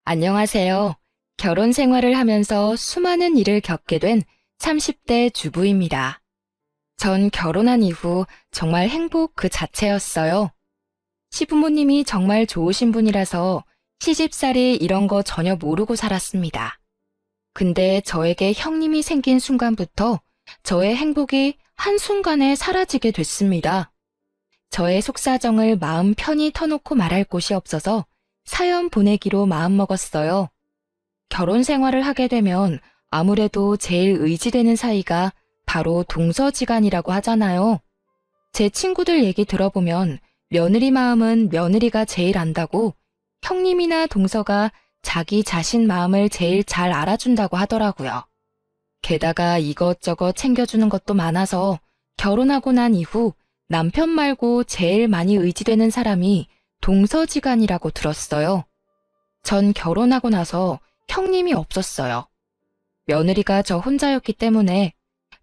안녕하세요. 결혼 생활을 하면서 수많은 일을 겪게 된 30대 주부입니다. 전 결혼한 이후 정말 행복 그 자체였어요. 시부모님이 정말 좋으신 분이라서 시집살이 이런 거 전혀 모르고 살았습니다. 근데 저에게 형님이 생긴 순간부터 저의 행복이 한순간에 사라지게 됐습니다. 저의 속사정을 마음 편히 터놓고 말할 곳이 없어서 사연 보내기로 마음먹었어요. 결혼 생활을 하게 되면 아무래도 제일 의지되는 사이가 바로 동서지간이라고 하잖아요. 제 친구들 얘기 들어보면 며느리 마음은 며느리가 제일 안다고 형님이나 동서가 자기 자신 마음을 제일 잘 알아준다고 하더라고요. 게다가 이것저것 챙겨주는 것도 많아서 결혼하고 난 이후 남편 말고 제일 많이 의지되는 사람이 동서지간이라고 들었어요. 전 결혼하고 나서 형님이 없었어요. 며느리가 저 혼자였기 때문에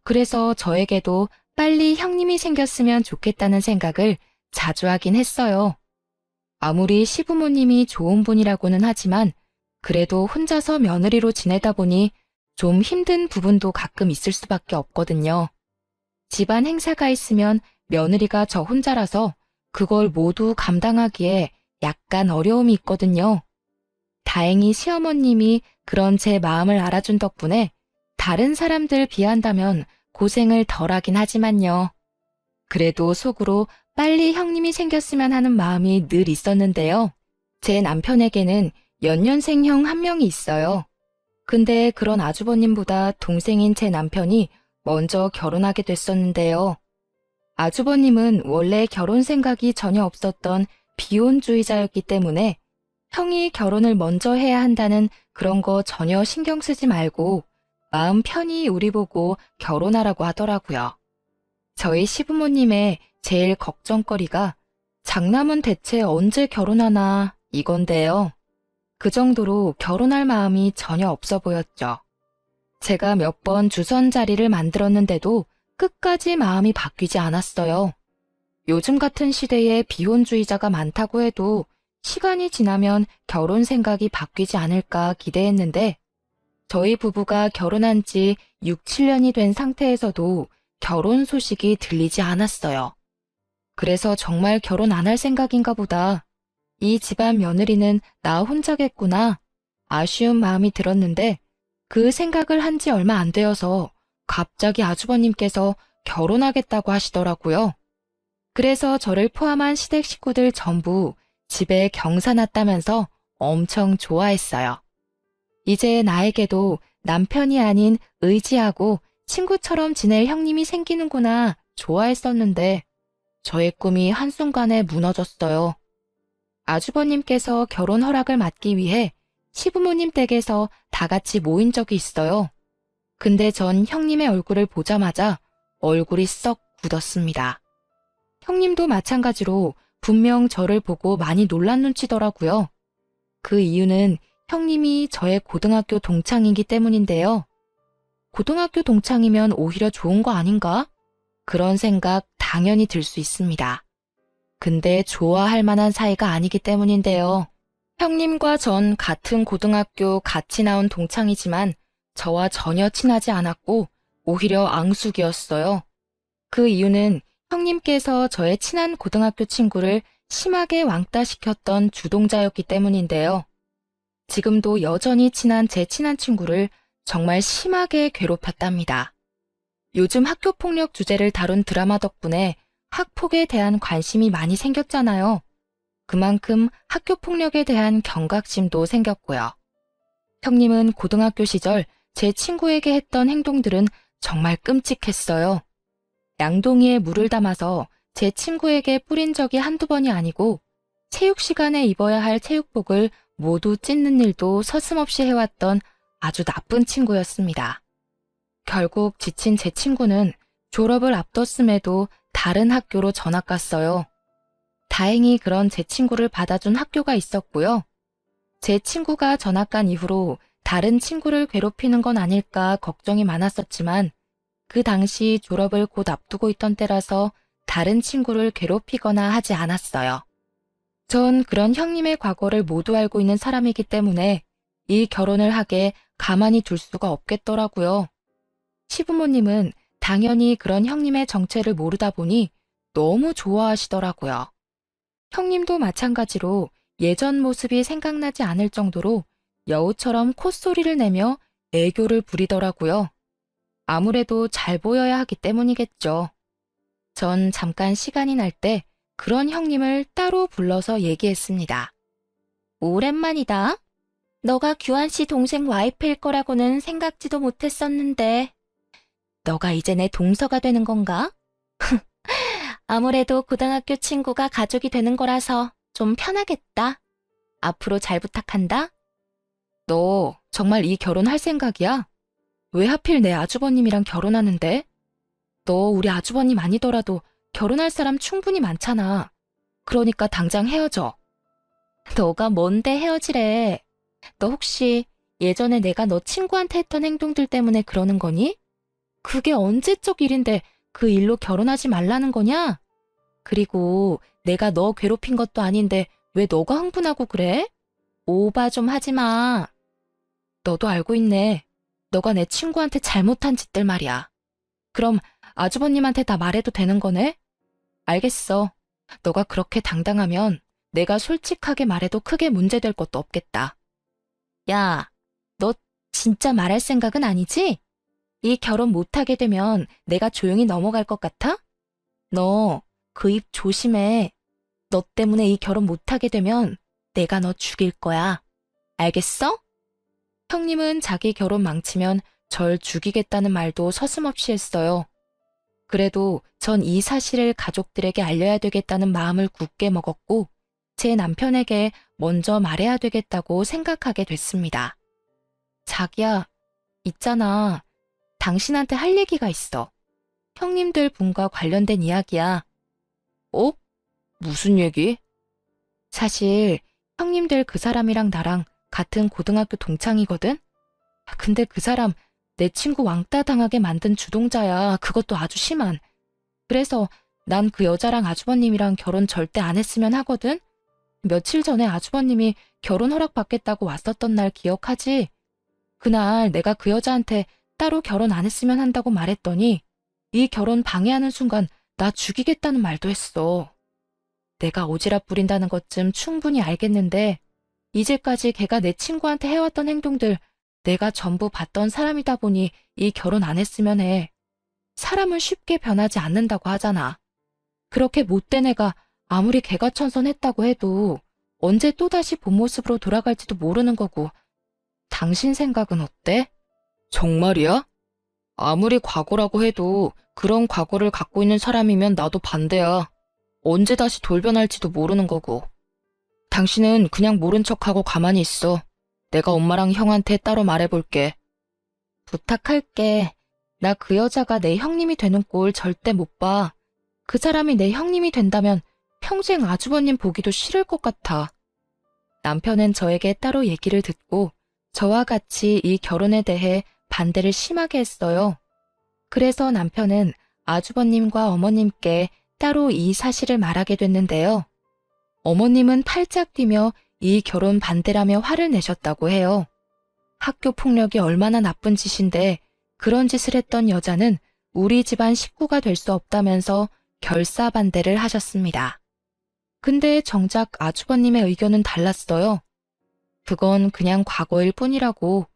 그래서 저에게도 빨리 형님이 생겼으면 좋겠다는 생각을 자주 하긴 했어요. 아무리 시부모님이 좋은 분이라고는 하지만 그래도 혼자서 며느리로 지내다 보니 좀 힘든 부분도 가끔 있을 수밖에 없거든요. 집안 행사가 있으면 며느리가 저 혼자라서 그걸 모두 감당하기에 약간 어려움이 있거든요. 다행히 시어머님이 그런 제 마음을 알아준 덕분에 다른 사람들 비한다면 고생을 덜하긴 하지만요. 그래도 속으로 빨리 형님이 생겼으면 하는 마음이 늘 있었는데요. 제 남편에게는 연년생 형 한 명이 있어요. 근데 그런 아주버님보다 동생인 제 남편이 먼저 결혼하게 됐었는데요. 아주버님은 원래 결혼 생각이 전혀 없었던 비혼주의자였기 때문에 형이 결혼을 먼저 해야 한다는 그런 거 전혀 신경 쓰지 말고 마음 편히 우리 보고 결혼하라고 하더라고요. 저희 시부모님의 제일 걱정거리가 장남은 대체 언제 결혼하나 이건데요. 그 정도로 결혼할 마음이 전혀 없어 보였죠. 제가 몇 번 주선 자리를 만들었는데도 끝까지 마음이 바뀌지 않았어요. 요즘 같은 시대에 비혼주의자가 많다고 해도 시간이 지나면 결혼 생각이 바뀌지 않을까 기대했는데 저희 부부가 결혼한 지 6, 7년이 된 상태에서도 결혼 소식이 들리지 않았어요. 그래서 정말 결혼 안 할 생각인가 보다. 이 집안 며느리는 나 혼자겠구나. 아쉬운 마음이 들었는데 그 생각을 한 지 얼마 안 되어서 갑자기 아주버님께서 결혼하겠다고 하시더라고요. 그래서 저를 포함한 시댁 식구들 전부 집에 경사 났다면서 엄청 좋아했어요. 이제 나에게도 남편이 아닌 의지하고 친구처럼 지낼 형님이 생기는구나 좋아했었는데 저의 꿈이 한순간에 무너졌어요. 아주버님께서 결혼 허락을 받기 위해 시부모님 댁에서 다 같이 모인 적이 있어요. 근데 전 형님의 얼굴을 보자마자 얼굴이 썩 굳었습니다. 형님도 마찬가지로 분명 저를 보고 많이 놀란 눈치더라고요. 그 이유는 형님이 저의 고등학교 동창이기 때문인데요. 고등학교 동창이면 오히려 좋은 거 아닌가? 그런 생각 당연히 들 수 있습니다. 근데 좋아할 만한 사이가 아니기 때문인데요. 형님과 전 같은 고등학교 같이 나온 동창이지만 저와 전혀 친하지 않았고 오히려 앙숙이었어요. 그 이유는 형님께서 저의 친한 고등학교 친구를 심하게 왕따시켰던 주동자였기 때문인데요. 지금도 여전히 친한 제 친한 친구를 정말 심하게 괴롭혔답니다. 요즘 학교폭력 주제를 다룬 드라마 덕분에 학폭에 대한 관심이 많이 생겼잖아요. 그만큼 학교폭력에 대한 경각심도 생겼고요. 형님은 고등학교 시절 제 친구에게 했던 행동들은 정말 끔찍했어요. 양동이에 물을 담아서 제 친구에게 뿌린 적이 한두 번이 아니고 체육 시간에 입어야 할 체육복을 모두 찢는 일도 서슴없이 해왔던 아주 나쁜 친구였습니다. 결국 지친 제 친구는 졸업을 앞뒀음에도 다른 학교로 전학 갔어요. 다행히 그런 제 친구를 받아준 학교가 있었고요. 제 친구가 전학 간 이후로 다른 친구를 괴롭히는 건 아닐까 걱정이 많았었지만 그 당시 졸업을 곧 앞두고 있던 때라서 다른 친구를 괴롭히거나 하지 않았어요. 전 그런 형님의 과거를 모두 알고 있는 사람이기 때문에 이 결혼을 하게 가만히 둘 수가 없겠더라고요. 시부모님은 당연히 그런 형님의 정체를 모르다 보니 너무 좋아하시더라고요. 형님도 마찬가지로 예전 모습이 생각나지 않을 정도로 여우처럼 콧소리를 내며 애교를 부리더라고요. 아무래도 잘 보여야 하기 때문이겠죠. 전 잠깐 시간이 날 때 그런 형님을 따로 불러서 얘기했습니다. 오랜만이다. 너가 규환 씨 동생 와이프일 거라고는 생각지도 못했었는데. 너가 이제 내 동서가 되는 건가? 아무래도 고등학교 친구가 가족이 되는 거라서 좀 편하겠다. 앞으로 잘 부탁한다. 너 정말 이 결혼할 생각이야? 왜 하필 내 아주버님이랑 결혼하는데? 너 우리 아주버님 아니더라도 결혼할 사람 충분히 많잖아. 그러니까 당장 헤어져. 너가 뭔데 헤어지래? 너 혹시 예전에 내가 너 친구한테 했던 행동들 때문에 그러는 거니? 그게 언제적 일인데 그 일로 결혼하지 말라는 거냐? 그리고 내가 너 괴롭힌 것도 아닌데 왜 너가 흥분하고 그래? 오바 좀 하지 마. 너도 알고 있네. 너가 내 친구한테 잘못한 짓들 말이야. 그럼 아주버님한테 다 말해도 되는 거네? 알겠어. 너가 그렇게 당당하면 내가 솔직하게 말해도 크게 문제될 것도 없겠다. 야, 너 진짜 말할 생각은 아니지? 이 결혼 못하게 되면 내가 조용히 넘어갈 것 같아? 너 그 입 조심해. 너 때문에 이 결혼 못하게 되면 내가 너 죽일 거야. 알겠어? 형님은 자기 결혼 망치면 절 죽이겠다는 말도 서슴없이 했어요. 그래도 전 이 사실을 가족들에게 알려야 되겠다는 마음을 굳게 먹었고 제 남편에게 먼저 말해야 되겠다고 생각하게 됐습니다. 자기야, 있잖아. 당신한테 할 얘기가 있어. 형님들 분과 관련된 이야기야. 어? 무슨 얘기? 사실 형님들 그 사람이랑 나랑 같은 고등학교 동창이거든? 근데 그 사람 내 친구 왕따 당하게 만든 주동자야. 그것도 아주 심한. 그래서 난 그 여자랑 아주버님이랑 결혼 절대 안 했으면 하거든? 며칠 전에 아주버님이 결혼 허락 받겠다고 왔었던 날 기억하지? 그날 내가 그 여자한테 따로 결혼 안 했으면 한다고 말했더니 이 결혼 방해하는 순간 나 죽이겠다는 말도 했어. 내가 오지랖 부린다는 것쯤 충분히 알겠는데 이제까지 걔가 내 친구한테 해왔던 행동들 내가 전부 봤던 사람이다 보니 이 결혼 안 했으면 해. 사람은 쉽게 변하지 않는다고 하잖아. 그렇게 못된 애가 아무리 개가천선했다고 해도 언제 또다시 본 모습으로 돌아갈지도 모르는 거고. 당신 생각은 어때? 정말이야? 아무리 과거라고 해도 그런 과거를 갖고 있는 사람이면 나도 반대야. 언제 다시 돌변할지도 모르는 거고. 당신은 그냥 모른 척하고 가만히 있어. 내가 엄마랑 형한테 따로 말해볼게. 부탁할게. 나 그 여자가 내 형님이 되는 꼴 절대 못 봐. 그 사람이 내 형님이 된다면 평생 아주버님 보기도 싫을 것 같아. 남편은 저에게 따로 얘기를 듣고 저와 같이 이 결혼에 대해 반대를 심하게 했어요. 그래서 남편은 아주버님과 어머님께 따로 이 사실을 말하게 됐는데요. 어머님은 팔짝 뛰며 이 결혼 반대라며 화를 내셨다고 해요. 학교 폭력이 얼마나 나쁜 짓인데 그런 짓을 했던 여자는 우리 집안 식구가 될 수 없다면서 결사반대를 하셨습니다. 근데 정작 아주버님의 의견은 달랐어요. 그건 그냥 과거일 뿐이라고.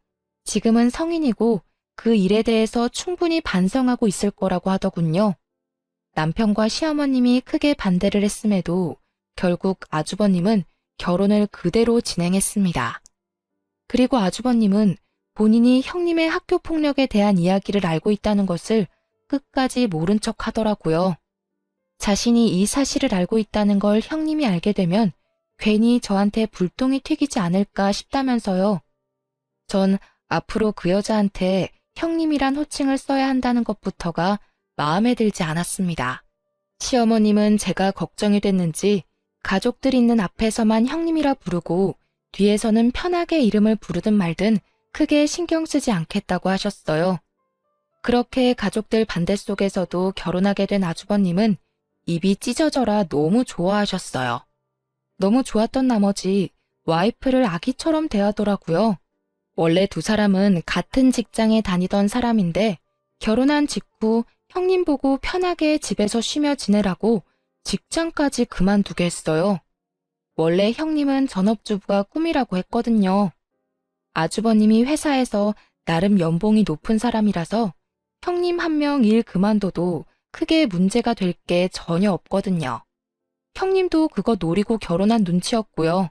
지금은 성인이고 그 일에 대해서 충분히 반성하고 있을 거라고 하더군요. 남편과 시어머님이 크게 반대를 했음에도 결국 아주버님은 결혼을 그대로 진행했습니다. 그리고 아주버님은 본인이 형님의 학교 폭력에 대한 이야기를 알고 있다는 것을 끝까지 모른 척 하더라고요. 자신이 이 사실을 알고 있다는 걸 형님이 알게 되면 괜히 저한테 불똥이 튀기지 않을까 싶다면서요. 전 앞으로 그 여자한테 형님이란 호칭을 써야 한다는 것부터가 마음에 들지 않았습니다. 시어머님은 제가 걱정이 됐는지 가족들 있는 앞에서만 형님이라 부르고 뒤에서는 편하게 이름을 부르든 말든 크게 신경 쓰지 않겠다고 하셨어요. 그렇게 가족들 반대 속에서도 결혼하게 된 아주버님은 입이 찢어져라 너무 좋아하셨어요. 너무 좋았던 나머지 와이프를 아기처럼 대하더라고요. 원래 두 사람은 같은 직장에 다니던 사람인데 결혼한 직후 형님 보고 편하게 집에서 쉬며 지내라고 직장까지 그만두게 했어요. 원래 형님은 전업주부가 꿈이라고 했거든요. 아주버님이 회사에서 나름 연봉이 높은 사람이라서 형님 한 명 일 그만둬도 크게 문제가 될 게 전혀 없거든요. 형님도 그거 노리고 결혼한 눈치였고요.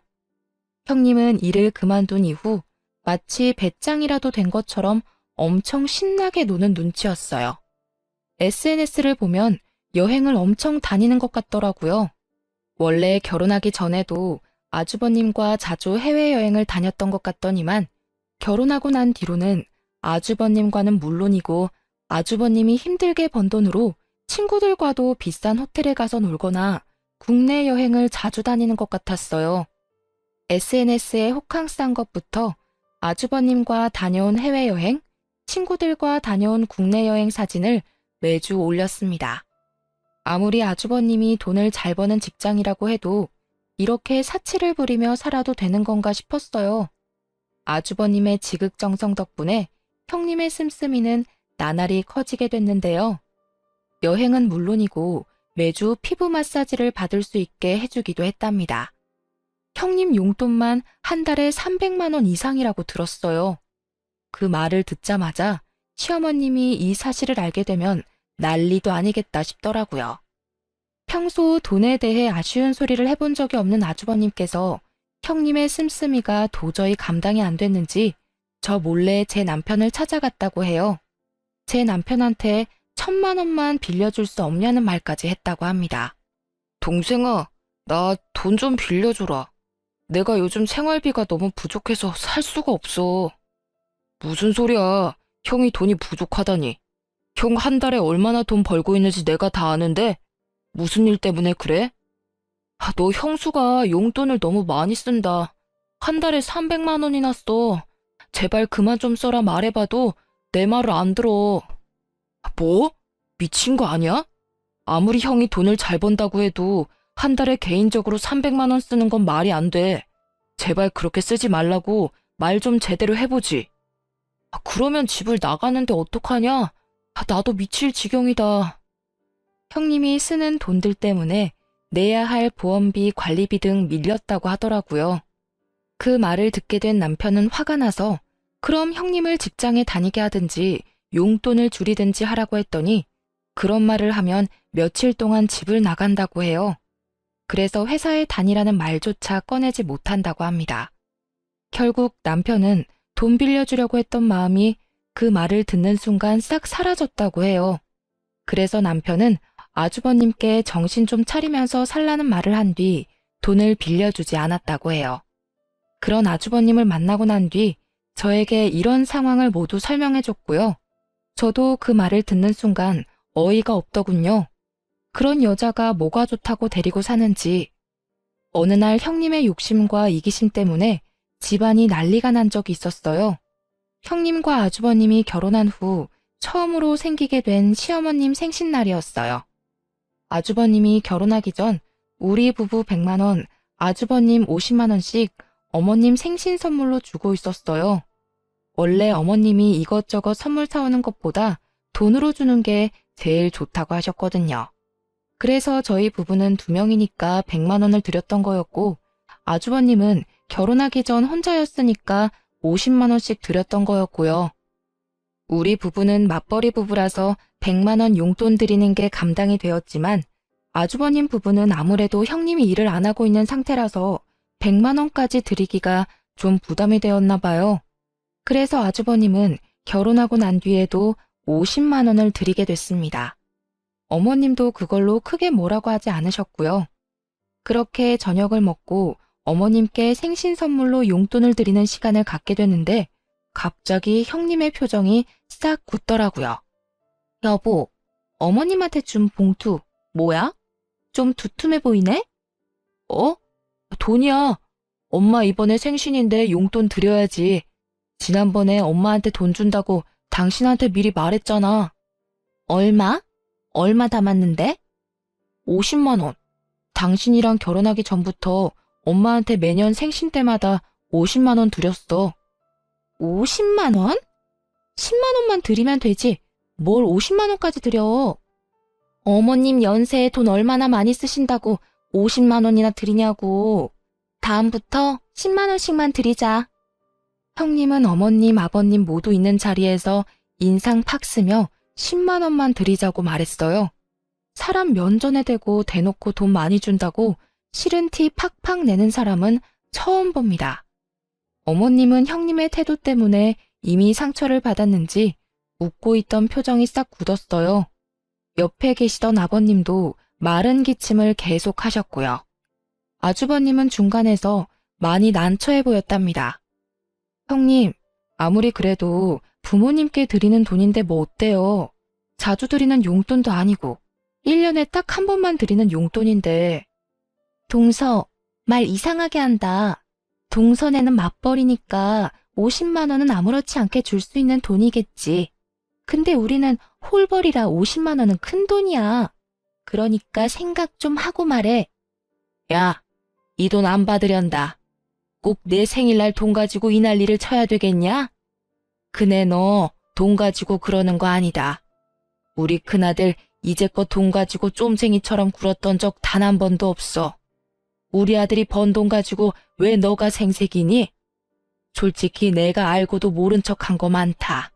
형님은 일을 그만둔 이후 마치 배짱이라도 된 것처럼 엄청 신나게 노는 눈치였어요. SNS를 보면 여행을 엄청 다니는 것 같더라고요. 원래 결혼하기 전에도 아주버님과 자주 해외여행을 다녔던 것 같더니만 결혼하고 난 뒤로는 아주버님과는 물론이고 아주버님이 힘들게 번 돈으로 친구들과도 비싼 호텔에 가서 놀거나 국내 여행을 자주 다니는 것 같았어요. SNS에 호캉스한 것부터 아주버님과 다녀온 해외여행, 친구들과 다녀온 국내 여행 사진을 매주 올렸습니다. 아무리 아주버님이 돈을 잘 버는 직장이라고 해도 이렇게 사치를 부리며 살아도 되는 건가 싶었어요. 아주버님의 지극정성 덕분에 형님의 씀씀이는 나날이 커지게 됐는데요. 여행은 물론이고 매주 피부 마사지를 받을 수 있게 해주기도 했답니다. 형님 용돈만 한 달에 300만 원 이상이라고 들었어요. 그 말을 듣자마자 시어머님이 이 사실을 알게 되면 난리도 아니겠다 싶더라고요. 평소 돈에 대해 아쉬운 소리를 해본 적이 없는 아주버님께서 형님의 씀씀이가 도저히 감당이 안 됐는지 저 몰래 제 남편을 찾아갔다고 해요. 제 남편한테 1,000만 원만 빌려줄 수 없냐는 말까지 했다고 합니다. 동생아, 나 돈 좀 빌려줘라. 내가 요즘 생활비가 너무 부족해서 살 수가 없어. 무슨 소리야. 형이 돈이 부족하다니. 형 한 달에 얼마나 돈 벌고 있는지 내가 다 아는데 무슨 일 때문에 그래? 너 형수가 용돈을 너무 많이 쓴다. 한 달에 300만 원이나 써. 제발 그만 좀 써라 말해봐도 내 말을 안 들어. 뭐? 미친 거 아니야? 아무리 형이 돈을 잘 번다고 해도 한 달에 개인적으로 300만 원 쓰는 건 말이 안 돼. 제발 그렇게 쓰지 말라고 말 좀 제대로 해보지. 그러면 집을 나가는데 어떡하냐? 나도 미칠 지경이다. 형님이 쓰는 돈들 때문에 내야 할 보험비, 관리비 등 밀렸다고 하더라고요. 그 말을 듣게 된 남편은 화가 나서 그럼 형님을 직장에 다니게 하든지 용돈을 줄이든지 하라고 했더니 그런 말을 하면 며칠 동안 집을 나간다고 해요. 그래서 회사에 다니라는 말조차 꺼내지 못한다고 합니다. 결국 남편은 돈 빌려주려고 했던 마음이 그 말을 듣는 순간 싹 사라졌다고 해요. 그래서 남편은 아주버님께 정신 좀 차리면서 살라는 말을 한 뒤 돈을 빌려주지 않았다고 해요. 그런 아주버님을 만나고 난 뒤 저에게 이런 상황을 모두 설명해줬고요. 저도 그 말을 듣는 순간 어이가 없더군요. 그런 여자가 뭐가 좋다고 데리고 사는지. 어느 날 형님의 욕심과 이기심 때문에 집안이 난리가 난 적이 있었어요. 형님과 아주버님이 결혼한 후 처음으로 생기게 된 시어머님 생신날이었어요. 아주버님이 결혼하기 전 우리 부부 100만 원, 아주버님 50만 원씩 어머님 생신 선물로 주고 있었어요. 원래 어머님이 이것저것 선물 사오는 것보다 돈으로 주는 게 제일 좋다고 하셨거든요. 그래서 저희 부부는 2명이니까 100만 원을 드렸던 거였고 아주버님은 결혼하기 전 혼자였으니까 50만 원씩 드렸던 거였고요. 우리 부부는 맞벌이 부부라서 100만 원 용돈 드리는 게 감당이 되었지만 아주버님 부부는 아무래도 형님이 일을 안 하고 있는 상태라서 100만 원까지 드리기가 좀 부담이 되었나 봐요. 그래서 아주버님은 결혼하고 난 뒤에도 50만 원을 드리게 됐습니다. 어머님도 그걸로 크게 뭐라고 하지 않으셨고요. 그렇게 저녁을 먹고 어머님께 생신 선물로 용돈을 드리는 시간을 갖게 됐는데 갑자기 형님의 표정이 싹 굳더라고요. 여보, 어머님한테 준 봉투 뭐야? 좀 두툼해 보이네? 돈이야. 엄마 이번에 생신인데 용돈 드려야지. 지난번에 엄마한테 돈 준다고 당신한테 미리 말했잖아. 얼마? 얼마 담았는데? 50만 원. 당신이랑 결혼하기 전부터 엄마한테 매년 생신 때마다 50만 원 드렸어. 50만 원? 10만 원만 드리면 되지. 뭘 50만 원까지 드려. 어머님 연세에 돈 얼마나 많이 쓰신다고 50만 원이나 드리냐고. 다음부터 10만 원씩만 드리자. 형님은 어머님, 아버님 모두 있는 자리에서 인상 팍 쓰며 10만 원만 드리자고 말했어요. 사람 면전에 대고 대놓고 돈 많이 준다고 싫은 티 팍팍 내는 사람은 처음 봅니다. 어머님은 형님의 태도 때문에 이미 상처를 받았는지 웃고 있던 표정이 싹 굳었어요. 옆에 계시던 아버님도 마른 기침을 계속 하셨고요. 아주버님은 중간에서 많이 난처해 보였답니다. 형님, 아무리 그래도 부모님께 드리는 돈인데 뭐 어때요? 자주 드리는 용돈도 아니고 1년에 딱 한 번만 드리는 용돈인데. 동서, 말 이상하게 한다. 동선에는 맞벌이니까 50만 원은 아무렇지 않게 줄 수 있는 돈이겠지. 근데 우리는 홀벌이라 50만 원은 큰 돈이야. 그러니까 생각 좀 하고 말해. 야, 이 돈 안 받으련다. 꼭 내 생일날 돈 가지고 이 난리를 쳐야 되겠냐? 그네 너 돈 가지고 그러는 거 아니다. 우리 큰아들 이제껏 돈 가지고 쫌생이처럼 굴었던 적 단 한 번도 없어. 우리 아들이 번 돈 가지고 왜 너가 생색이니? 솔직히 내가 알고도 모른 척한 거 많다.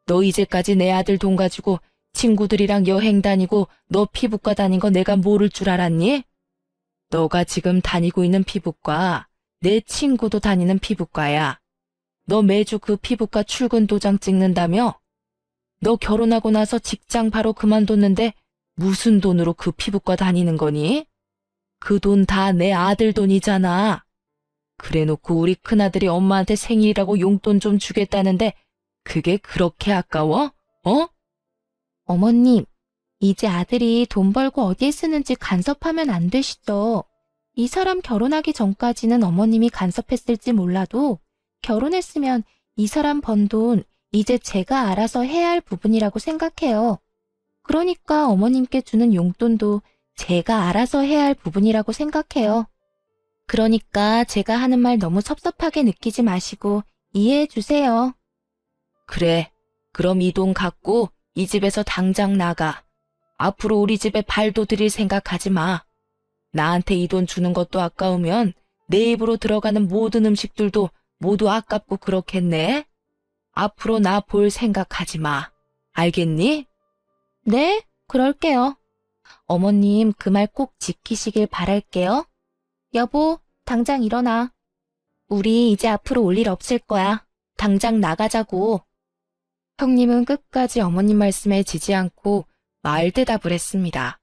너 이제까지 내 아들 돈 가지고 친구들이랑 여행 다니고 너 피부과 다닌 거 내가 모를 줄 알았니? 너가 지금 다니고 있는 피부과 내 친구도 다니는 피부과야. 너 매주 그 피부과 출근 도장 찍는다며? 너 결혼하고 나서 직장 바로 그만뒀는데 무슨 돈으로 그 피부과 다니는 거니? 그 돈 다 내 아들 돈이잖아. 그래놓고 우리 큰아들이 엄마한테 생일이라고 용돈 좀 주겠다는데 그게 그렇게 아까워? 어? 어머님, 이제 아들이 돈 벌고 어디에 쓰는지 간섭하면 안 되시죠. 이 사람 결혼하기 전까지는 어머님이 간섭했을지 몰라도 결혼했으면 이 사람 번 돈 이제 제가 알아서 해야 할 부분이라고 생각해요. 그러니까 어머님께 주는 용돈도 제가 알아서 해야 할 부분이라고 생각해요. 그러니까 제가 하는 말 너무 섭섭하게 느끼지 마시고 이해해 주세요. 그래, 그럼 이 돈 갖고 이 집에서 당장 나가. 앞으로 우리 집에 발도 들일 생각하지 마. 나한테 이 돈 주는 것도 아까우면 내 입으로 들어가는 모든 음식들도 모두 아깝고 그렇겠네. 앞으로 나 볼 생각하지 마. 알겠니? 네, 그럴게요. 어머님 그 말 꼭 지키시길 바랄게요. 여보, 당장 일어나. 우리 이제 앞으로 올 일 없을 거야. 당장 나가자고. 형님은 끝까지 어머님 말씀에 지지 않고 말대답을 했습니다.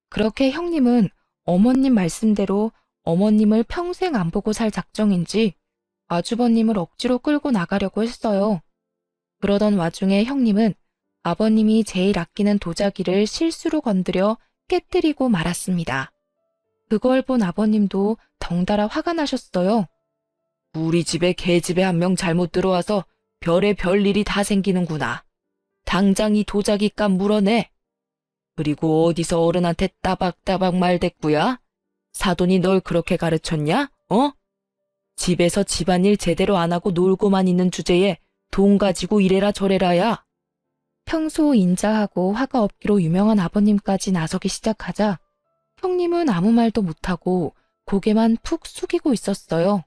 그렇게 형님은 어머님 말씀대로 어머님을 평생 안 보고 살 작정인지 아주버님을 억지로 끌고 나가려고 했어요. 그러던 와중에 형님은 아버님이 제일 아끼는 도자기를 실수로 건드려 깨뜨리고 말았습니다. 그걸 본 아버님도 덩달아 화가 나셨어요. 우리 집에 개집에 한 명 잘못 들어와서 별의 별일이 다 생기는구나. 당장 이 도자기값 물어내. 그리고 어디서 어른한테 따박따박 말댔구야? 사돈이 널 그렇게 가르쳤냐? 어? 집에서 집안일 제대로 안 하고 놀고만 있는 주제에 돈 가지고 이래라 저래라야. 평소 인자하고 화가 없기로 유명한 아버님까지 나서기 시작하자 형님은 아무 말도 못하고 고개만 푹 숙이고 있었어요.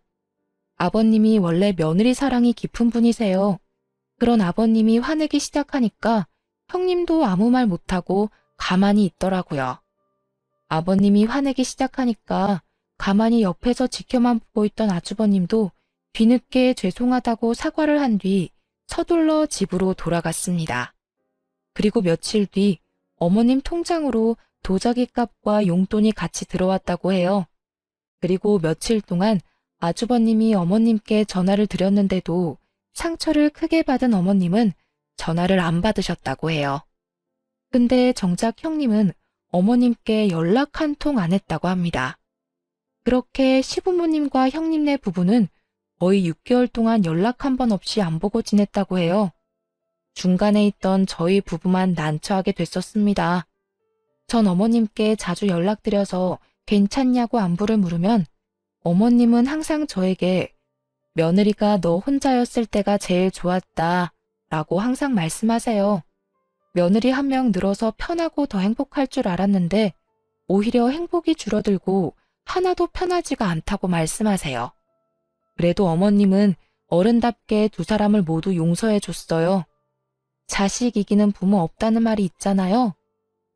아버님이 원래 며느리 사랑이 깊은 분이세요. 그런 아버님이 화내기 시작하니까 형님도 아무 말 못하고 가만히 있더라고요. 아버님이 화내기 시작하니까 가만히 옆에서 지켜만 보고 있던 아주버님도 뒤늦게 죄송하다고 사과를 한 뒤 서둘러 집으로 돌아갔습니다. 그리고 며칠 뒤 어머님 통장으로 도자기 값과 용돈이 같이 들어왔다고 해요. 그리고 며칠 동안 아주버님이 어머님께 전화를 드렸는데도 상처를 크게 받은 어머님은 전화를 안 받으셨다고 해요. 근데 정작 형님은 어머님께 연락 한 통 안 했다고 합니다. 그렇게 시부모님과 형님네 부부는 거의 6개월 동안 연락 한 번 없이 안 보고 지냈다고 해요. 중간에 있던 저희 부부만 난처하게 됐었습니다. 전 어머님께 자주 연락드려서 괜찮냐고 안부를 물으면 어머님은 항상 저에게 며느리가 너 혼자였을 때가 제일 좋았다 라고 항상 말씀하세요. 며느리 한 명 늘어서 편하고 더 행복할 줄 알았는데 오히려 행복이 줄어들고 하나도 편하지가 않다고 말씀하세요. 그래도 어머님은 어른답게 두 사람을 모두 용서해 줬어요. 자식 이기는 부모 없다는 말이 있잖아요.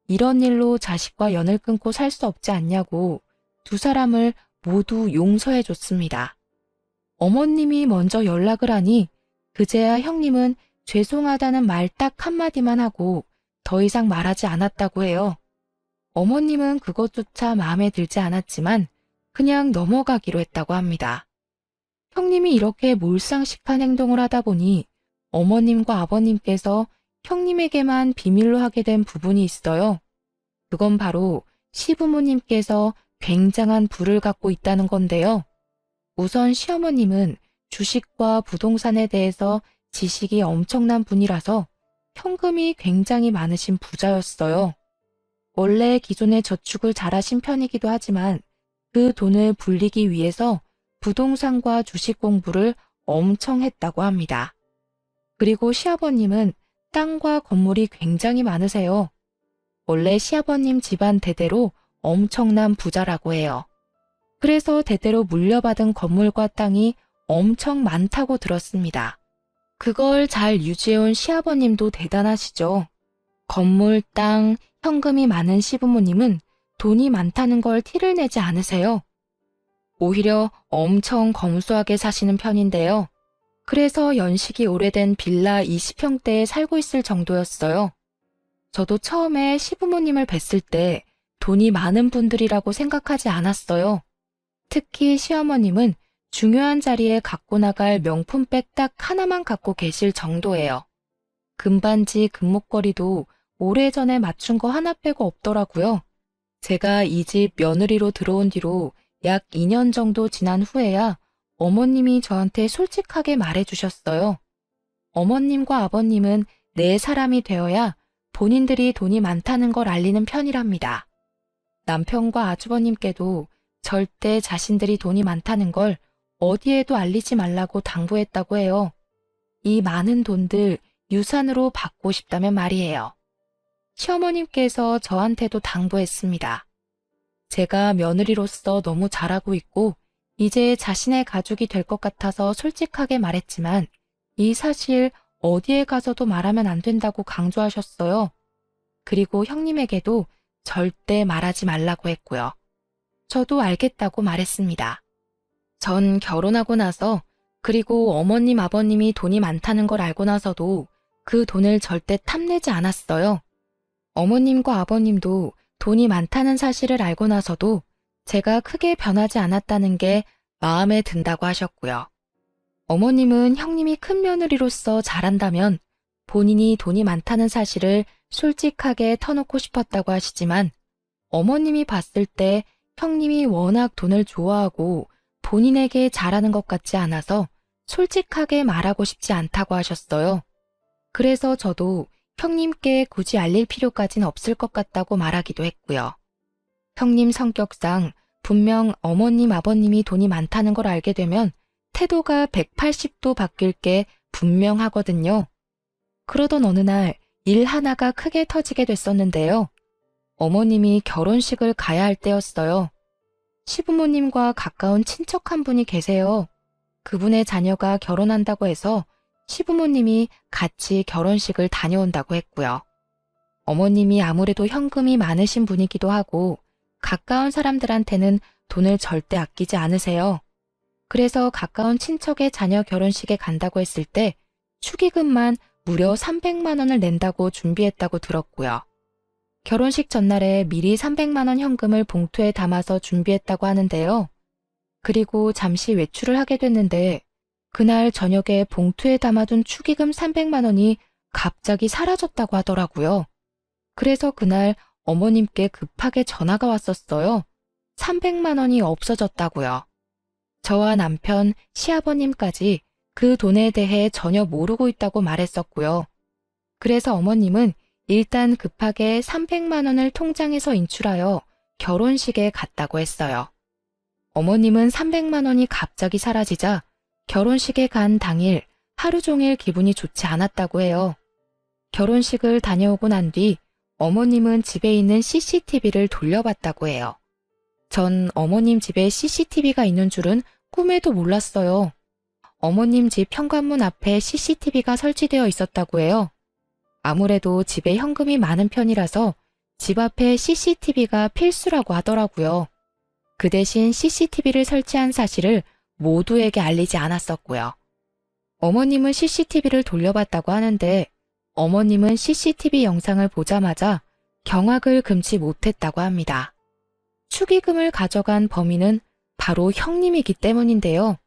이런 일로 자식과 연을 끊고 살 수 없지 않냐고 두 사람을 모두 용서해 줬습니다. 어머님이 먼저 연락을 하니 그제야 형님은 죄송하다는 말 딱 한마디만 하고 더 이상 말하지 않았다고 해요. 어머님은 그것조차 마음에 들지 않았지만 그냥 넘어가기로 했다고 합니다. 형님이 이렇게 몰상식한 행동을 하다 보니 어머님과 아버님께서 형님에게만 비밀로 하게 된 부분이 있어요. 그건 바로 시부모님께서 굉장한 부를 갖고 있다는 건데요. 우선 시어머님은 주식과 부동산에 대해서 지식이 엄청난 분이라서 현금이 굉장히 많으신 부자였어요. 원래 기존에 저축을 잘하신 편이기도 하지만 그 돈을 불리기 위해서 부동산과 주식 공부를 엄청 했다고 합니다. 그리고 시아버님은 땅과 건물이 굉장히 많으세요. 원래 시아버님 집안 대대로 엄청난 부자라고 해요. 그래서 대대로 물려받은 건물과 땅이 엄청 많다고 들었습니다. 그걸 잘 유지해온 시아버님도 대단하시죠. 건물, 땅, 현금이 많은 시부모님은 돈이 많다는 걸 티를 내지 않으세요. 오히려 엄청 검소하게 사시는 편인데요. 그래서 연식이 오래된 빌라 20평대에 살고 있을 정도였어요. 저도 처음에 시부모님을 뵀을 때 돈이 많은 분들이라고 생각하지 않았어요. 특히 시어머님은 중요한 자리에 갖고 나갈 명품백 딱 하나만 갖고 계실 정도예요. 금반지, 금목걸이도 오래전에 맞춘 거 하나 빼고 없더라고요. 제가 이 집 며느리로 들어온 뒤로 약 2년 정도 지난 후에야 어머님이 저한테 솔직하게 말해주셨어요. 어머님과 아버님은 내 사람이 되어야 본인들이 돈이 많다는 걸 알리는 편이랍니다. 남편과 아주버님께도 절대 자신들이 돈이 많다는 걸 어디에도 알리지 말라고 당부했다고 해요. 이 많은 돈들 유산으로 받고 싶다면 말이에요. 시어머님께서 저한테도 당부했습니다. 제가 며느리로서 너무 잘하고 있고 이제 자신의 가족이 될 것 같아서 솔직하게 말했지만 이 사실 어디에 가서도 말하면 안 된다고 강조하셨어요. 그리고 형님에게도 절대 말하지 말라고 했고요. 저도 알겠다고 말했습니다. 전 결혼하고 나서 그리고 어머님 아버님이 돈이 많다는 걸 알고 나서도 그 돈을 절대 탐내지 않았어요. 어머님과 아버님도 돈이 많다는 사실을 알고 나서도 제가 크게 변하지 않았다는 게 마음에 든다고 하셨고요. 어머님은 형님이 큰 며느리로서 잘한다면 본인이 돈이 많다는 사실을 솔직하게 터놓고 싶었다고 하시지만 어머님이 봤을 때 형님이 워낙 돈을 좋아하고 본인에게 잘하는 것 같지 않아서 솔직하게 말하고 싶지 않다고 하셨어요. 그래서 저도 형님께 굳이 알릴 필요까진 없을 것 같다고 말하기도 했고요. 형님 성격상 분명 어머님, 아버님이 돈이 많다는 걸 알게 되면 태도가 180도 바뀔 게 분명하거든요. 그러던 어느 날 일 하나가 크게 터지게 됐었는데요. 어머님이 결혼식을 가야 할 때였어요. 시부모님과 가까운 친척 한 분이 계세요. 그분의 자녀가 결혼한다고 해서 시부모님이 같이 결혼식을 다녀온다고 했고요. 어머님이 아무래도 현금이 많으신 분이기도 하고 가까운 사람들한테는 돈을 절대 아끼지 않으세요. 그래서 가까운 친척의 자녀 결혼식에 간다고 했을 때 축의금만 무려 300만 원을 낸다고 준비했다고 들었고요. 결혼식 전날에 미리 300만 원 현금을 봉투에 담아서 준비했다고 하는데요. 그리고 잠시 외출을 하게 됐는데 그날 저녁에 봉투에 담아둔 축의금 300만 원이 갑자기 사라졌다고 하더라고요. 그래서 그날 어머님께 급하게 전화가 왔었어요. 300만 원이 없어졌다고요. 저와 남편, 시아버님까지 그 돈에 대해 전혀 모르고 있다고 말했었고요. 그래서 어머님은 일단 급하게 300만 원을 통장에서 인출하여 결혼식에 갔다고 했어요. 어머님은 300만 원이 갑자기 사라지자 결혼식에 간 당일 하루 종일 기분이 좋지 않았다고 해요. 결혼식을 다녀오고 난 뒤 어머님은 집에 있는 CCTV를 돌려봤다고 해요. 전 어머님 집에 CCTV가 있는 줄은 꿈에도 몰랐어요. 어머님 집 현관문 앞에 CCTV가 설치되어 있었다고 해요. 아무래도 집에 현금이 많은 편이라서 집 앞에 CCTV가 필수라고 하더라고요. 그 대신 CCTV를 설치한 사실을 모두에게 알리지 않았었고요. 어머님은 CCTV를 돌려봤다고 하는데 어머님은 CCTV 영상을 보자마자 경악을 금치 못했다고 합니다. 축의금을 가져간 범인은 바로 형님이기 때문인데요.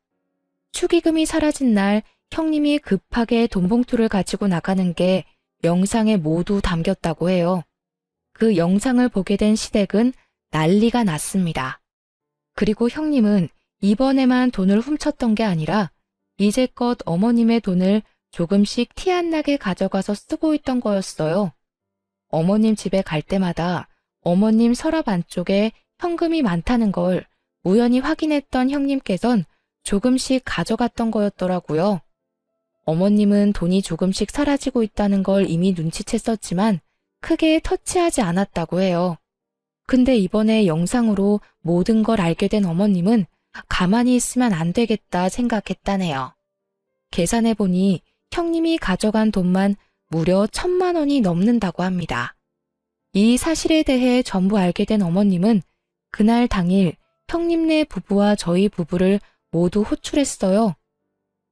축의금이 사라진 날 형님이 급하게 돈 봉투를 가지고 나가는 게 영상에 모두 담겼다고 해요. 그 영상을 보게 된 시댁은 난리가 났습니다. 그리고 형님은 이번에만 돈을 훔쳤던 게 아니라 이제껏 어머님의 돈을 조금씩 티 안 나게 가져가서 쓰고 있던 거였어요. 어머님 집에 갈 때마다 어머님 서랍 안쪽에 현금이 많다는 걸 우연히 확인했던 형님께선 조금씩 가져갔던 거였더라고요. 어머님은 돈이 조금씩 사라지고 있다는 걸 이미 눈치챘었지만 크게 터치하지 않았다고 해요. 근데 이번에 영상으로 모든 걸 알게 된 어머님은 가만히 있으면 안 되겠다 생각했다네요. 계산해보니 형님이 가져간 돈만 무려 1,000만 원이 넘는다고 합니다. 이 사실에 대해 전부 알게 된 어머님은 그날 당일 형님네 부부와 저희 부부를 모두 호출했어요.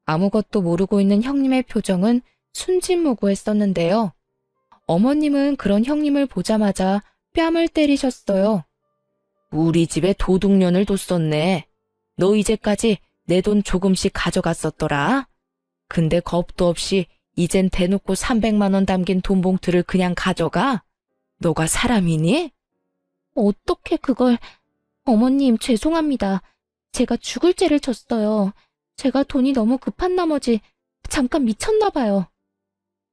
아무것도 모르고 있는 형님의 표정은 순진무구했었는데요. 어머님은 그런 형님을 보자마자 뺨을 때리셨어요. 우리 집에 도둑년을 뒀었네. 너 이제까지 내 돈 조금씩 가져갔었더라. 근데 겁도 없이 이젠 대놓고 300만 원 담긴 돈 봉투를 그냥 가져가? 너가 사람이니? 어떻게 그걸... 어머님, 죄송합니다. 제가 죽을 죄를 졌어요. 제가 돈이 너무 급한 나머지 잠깐 미쳤나 봐요.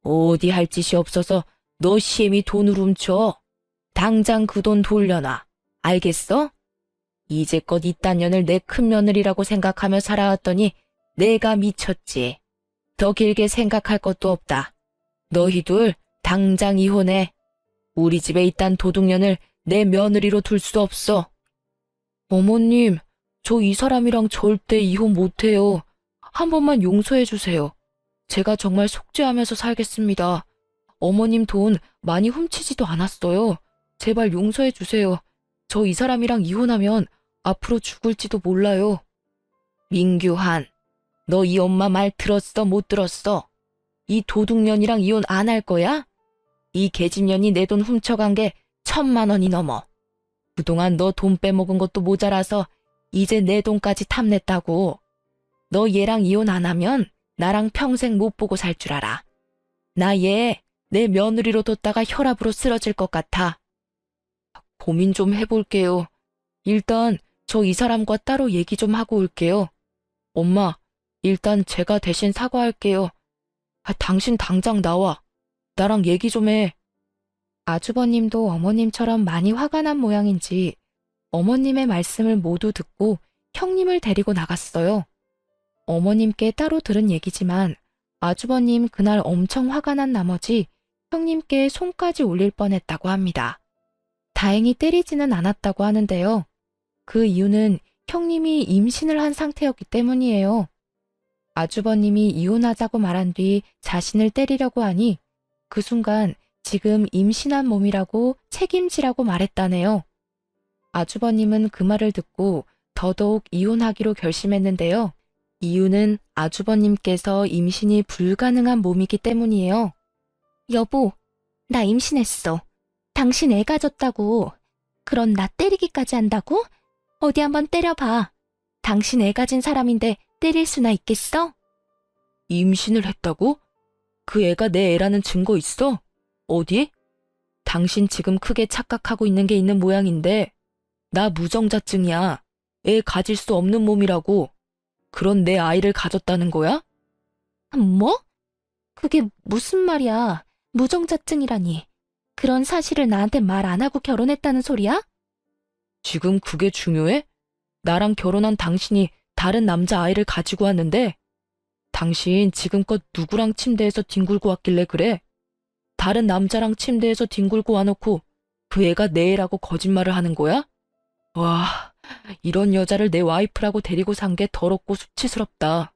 어디 할 짓이 없어서 너 심히 돈을 훔쳐. 당장 그 돈 돌려놔. 알겠어? 이제껏 이딴 년을 내 큰 며느리라고 생각하며 살아왔더니 내가 미쳤지. 더 길게 생각할 것도 없다. 너희들 당장 이혼해. 우리 집에 이딴 도둑년을 내 며느리로 둘 수 없어. 어머님, 저 이 사람이랑 절대 이혼 못해요. 한 번만 용서해 주세요. 제가 정말 속죄하면서 살겠습니다. 어머님 돈 많이 훔치지도 않았어요. 제발 용서해 주세요. 저 이 사람이랑 이혼하면 앞으로 죽을지도 몰라요. 민규한, 너 이 엄마 말 들었어, 못 들었어? 이 도둑년이랑 이혼 안 할 거야? 이 계집년이 내 돈 훔쳐간 게 1,000만 원이 넘어. 그동안 너 돈 빼먹은 것도 모자라서 이제 내 돈까지 탐냈다고. 너 얘랑 이혼 안 하면 나랑 평생 못 보고 살 줄 알아. 나 얘 내 며느리로 뒀다가 혈압으로 쓰러질 것 같아. 고민 좀 해볼게요. 일단 저 이 사람과 따로 얘기 좀 하고 올게요. 엄마, 일단 제가 대신 사과할게요. 당신 당장 나와. 나랑 얘기 좀 해. 아주버님도 어머님처럼 많이 화가 난 모양인지 어머님의 말씀을 모두 듣고 형님을 데리고 나갔어요. 어머님께 따로 들은 얘기지만 아주버님 그날 엄청 화가 난 나머지 형님께 손까지 올릴 뻔했다고 합니다. 다행히 때리지는 않았다고 하는데요. 그 이유는 형님이 임신을 한 상태였기 때문이에요. 아주버님이 이혼하자고 말한 뒤 자신을 때리려고 하니 그 순간 지금 임신한 몸이라고 책임지라고 말했다네요. 아주버님은 그 말을 듣고 더더욱 이혼하기로 결심했는데요. 이유는 아주버님께서 임신이 불가능한 몸이기 때문이에요. 여보, 나 임신했어. 당신 애 가졌다고. 그런 나 때리기까지 한다고? 어디 한번 때려봐. 당신 애 가진 사람인데 때릴 수나 있겠어? 임신을 했다고? 그 애가 내 애라는 증거 있어? 어디? 당신 지금 크게 착각하고 있는 게 있는 모양인데 나 무정자증이야. 애 가질 수 없는 몸이라고. 그런 내 아이를 가졌다는 거야? 뭐? 그게 무슨 말이야? 무정자증이라니. 그런 사실을 나한테 말 안 하고 결혼했다는 소리야? 지금 그게 중요해? 나랑 결혼한 당신이 다른 남자 아이를 가지고 왔는데 당신 지금껏 누구랑 침대에서 뒹굴고 왔길래 그래? 다른 남자랑 침대에서 뒹굴고 와놓고 그 애가 내 애라고 거짓말을 하는 거야? 와, 이런 여자를 내 와이프라고 데리고 산 게 더럽고 수치스럽다.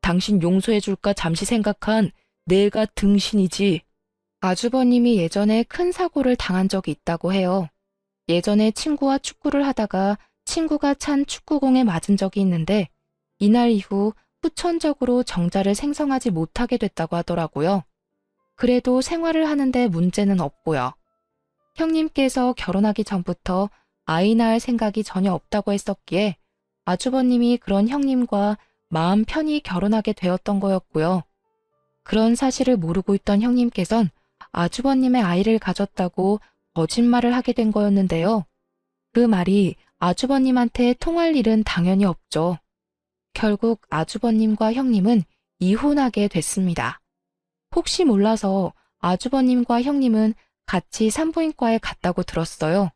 당신 용서해줄까 잠시 생각한 내가 등신이지. 아주버님이 예전에 큰 사고를 당한 적이 있다고 해요. 예전에 친구와 축구를 하다가 친구가 찬 축구공에 맞은 적이 있는데 이날 이후 후천적으로 정자를 생성하지 못하게 됐다고 하더라고요. 그래도 생활을 하는데 문제는 없고요. 형님께서 결혼하기 전부터 아이 낳을 생각이 전혀 없다고 했었기에 아주버님이 그런 형님과 마음 편히 결혼하게 되었던 거였고요. 그런 사실을 모르고 있던 형님께선 아주버님의 아이를 가졌다고 거짓말을 하게 된 거였는데요. 그 말이 아주버님한테 통할 일은 당연히 없죠. 결국 아주버님과 형님은 이혼하게 됐습니다. 혹시 몰라서 아주버님과 형님은 같이 산부인과에 갔다고 들었어요.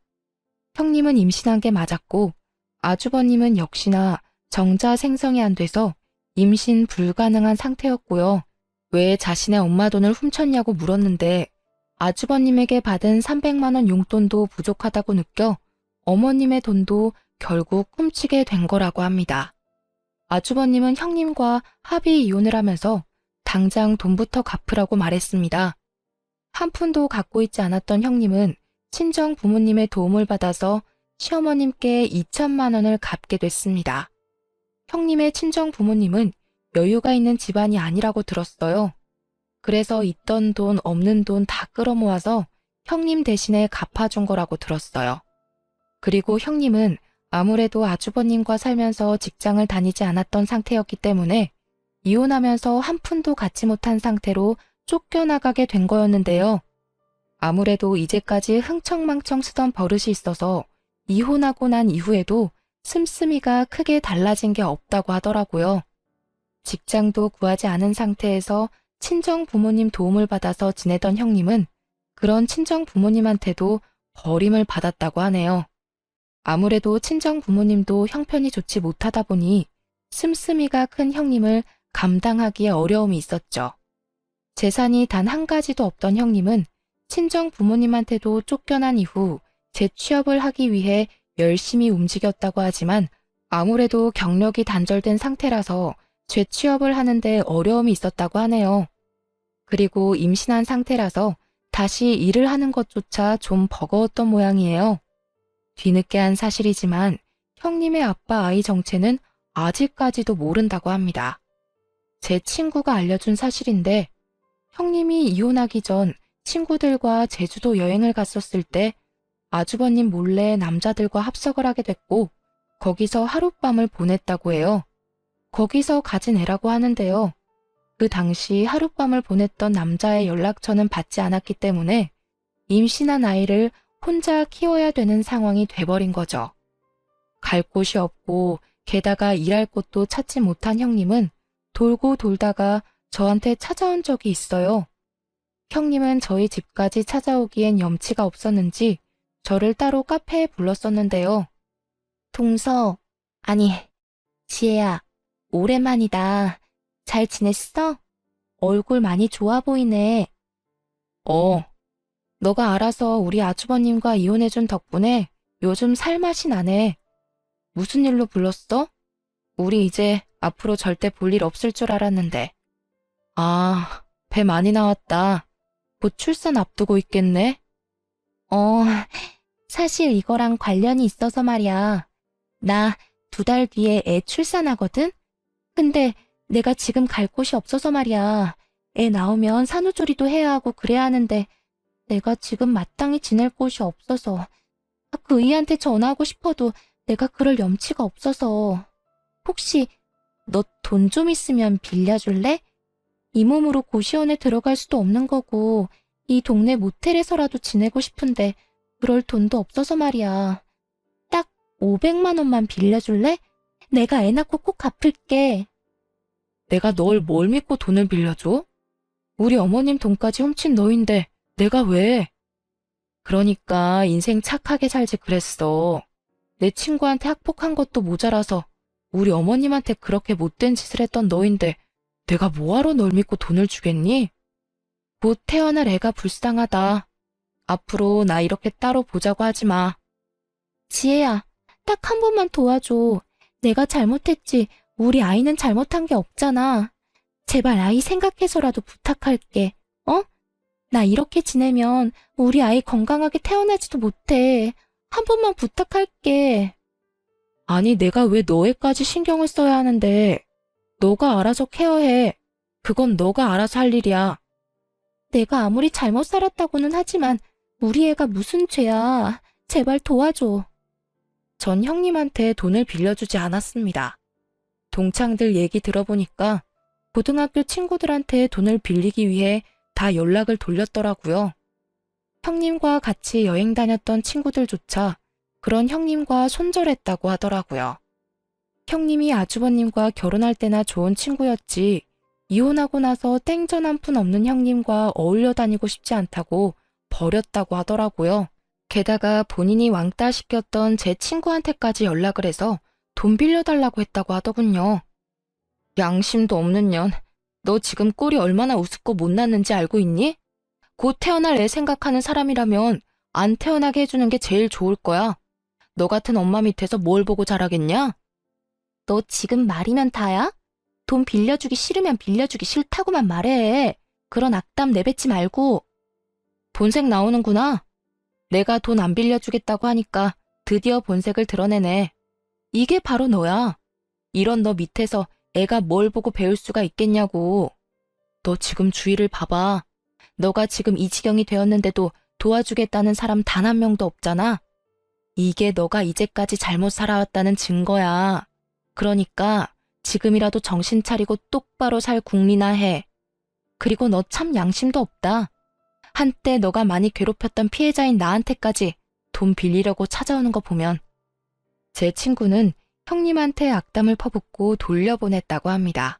형님은 임신한 게 맞았고 아주버님은 역시나 정자 생성이 안 돼서 임신 불가능한 상태였고요. 왜 자신의 엄마 돈을 훔쳤냐고 물었는데 아주버님에게 받은 300만 원 용돈도 부족하다고 느껴 어머님의 돈도 결국 훔치게 된 거라고 합니다. 아주버님은 형님과 합의 이혼을 하면서 당장 돈부터 갚으라고 말했습니다. 한 푼도 갖고 있지 않았던 형님은 친정 부모님의 도움을 받아서 시어머님께 2천만 원을 갚게 됐습니다. 형님의 친정 부모님은 여유가 있는 집안이 아니라고 들었어요. 그래서 있던 돈 없는 돈 다 끌어모아서 형님 대신에 갚아준 거라고 들었어요. 그리고 형님은 아무래도 아주버님과 살면서 직장을 다니지 않았던 상태였기 때문에 이혼하면서 한 푼도 갖지 못한 상태로 쫓겨나가게 된 거였는데요. 아무래도 이제까지 흥청망청 쓰던 버릇이 있어서 이혼하고 난 이후에도 씀씀이가 크게 달라진 게 없다고 하더라고요. 직장도 구하지 않은 상태에서 친정 부모님 도움을 받아서 지내던 형님은 그런 친정 부모님한테도 버림을 받았다고 하네요. 아무래도 친정 부모님도 형편이 좋지 못하다 보니 씀씀이가 큰 형님을 감당하기에 어려움이 있었죠. 재산이 단 한 가지도 없던 형님은 친정 부모님한테도 쫓겨난 이후 재취업을 하기 위해 열심히 움직였다고 하지만 아무래도 경력이 단절된 상태라서 재취업을 하는데 어려움이 있었다고 하네요. 그리고 임신한 상태라서 다시 일을 하는 것조차 좀 버거웠던 모양이에요. 뒤늦게 한 사실이지만 형님의 아빠 아이 정체는 아직까지도 모른다고 합니다. 제 친구가 알려준 사실인데 형님이 이혼하기 전 친구들과 제주도 여행을 갔었을 때 아주버님 몰래 남자들과 합석을 하게 됐고 거기서 하룻밤을 보냈다고 해요. 거기서 가진 애라고 하는데요. 그 당시 하룻밤을 보냈던 남자의 연락처는 받지 않았기 때문에 임신한 아이를 혼자 키워야 되는 상황이 돼버린 거죠. 갈 곳이 없고 게다가 일할 곳도 찾지 못한 형님은 돌고 돌다가 저한테 찾아온 적이 있어요. 형님은 저희 집까지 찾아오기엔 염치가 없었는지 저를 따로 카페에 불렀었는데요. 동서, 아니, 지혜야, 오랜만이다. 잘 지냈어? 얼굴 많이 좋아 보이네. 너가 알아서 우리 아주버님과 이혼해준 덕분에 요즘 살맛이 나네. 무슨 일로 불렀어? 우리 이제 앞으로 절대 볼 일 없을 줄 알았는데. 아, 배 많이 나왔다. 곧 출산 앞두고 있겠네? 사실 이거랑 관련이 있어서 말이야. 나 2달 뒤에 애 출산하거든? 근데 내가 지금 갈 곳이 없어서 말이야. 애 나오면 산후조리도 해야 하고 그래야 하는데 내가 지금 마땅히 지낼 곳이 없어서 그 의한테 전화하고 싶어도 내가 그럴 염치가 없어서 혹시 너 돈 좀 있으면 빌려줄래? 이 몸으로 고시원에 들어갈 수도 없는 거고 이 동네 모텔에서라도 지내고 싶은데 그럴 돈도 없어서 말이야. 딱 500만 원만 빌려줄래? 내가 애 낳고 꼭 갚을게. 내가 널 뭘 믿고 돈을 빌려줘? 우리 어머님 돈까지 훔친 너인데 내가 왜? 그러니까 인생 착하게 살지 그랬어. 내 친구한테 학폭한 것도 모자라서 우리 어머님한테 그렇게 못된 짓을 했던 너인데 내가 뭐하러 널 믿고 돈을 주겠니? 곧 태어날 애가 불쌍하다. 앞으로 나 이렇게 따로 보자고 하지 마. 지혜야, 딱 한 번만 도와줘. 내가 잘못했지. 우리 아이는 잘못한 게 없잖아. 제발 아이 생각해서라도 부탁할게. 어? 나 이렇게 지내면 우리 아이 건강하게 태어나지도 못해. 한 번만 부탁할게. 아니, 내가 왜 너애까지 신경을 써야 하는데. 너가 알아서 케어해. 그건 너가 알아서 할 일이야. 내가 아무리 잘못 살았다고는 하지만 우리 애가 무슨 죄야. 제발 도와줘. 전 형님한테 돈을 빌려주지 않았습니다. 동창들 얘기 들어보니까 고등학교 친구들한테 돈을 빌리기 위해 다 연락을 돌렸더라고요. 형님과 같이 여행 다녔던 친구들조차 그런 형님과 손절했다고 하더라고요. 형님이 아주버님과 결혼할 때나 좋은 친구였지 이혼하고 나서 땡전 한 푼 없는 형님과 어울려 다니고 싶지 않다고 버렸다고 하더라고요. 게다가 본인이 왕따 시켰던 제 친구한테까지 연락을 해서 돈 빌려달라고 했다고 하더군요. 양심도 없는 년, 너 지금 꼴이 얼마나 우습고 못났는지 알고 있니? 곧 태어날 애 생각하는 사람이라면 안 태어나게 해주는 게 제일 좋을 거야. 너 같은 엄마 밑에서 뭘 보고 자라겠냐? 너 지금 말이면 다야? 돈 빌려주기 싫으면 빌려주기 싫다고만 말해. 그런 악담 내뱉지 말고. 본색 나오는구나. 내가 돈 안 빌려주겠다고 하니까 드디어 본색을 드러내네. 이게 바로 너야. 이런 너 밑에서 애가 뭘 보고 배울 수가 있겠냐고. 너 지금 주위를 봐봐. 너가 지금 이 지경이 되었는데도 도와주겠다는 사람 단 한 명도 없잖아. 이게 너가 이제까지 잘못 살아왔다는 증거야. 그러니까 지금이라도 정신 차리고 똑바로 살 궁리나 해. 그리고 너 참 양심도 없다. 한때 너가 많이 괴롭혔던 피해자인 나한테까지 돈 빌리려고 찾아오는 거 보면. 제 친구는 형님한테 악담을 퍼붓고 돌려보냈다고 합니다.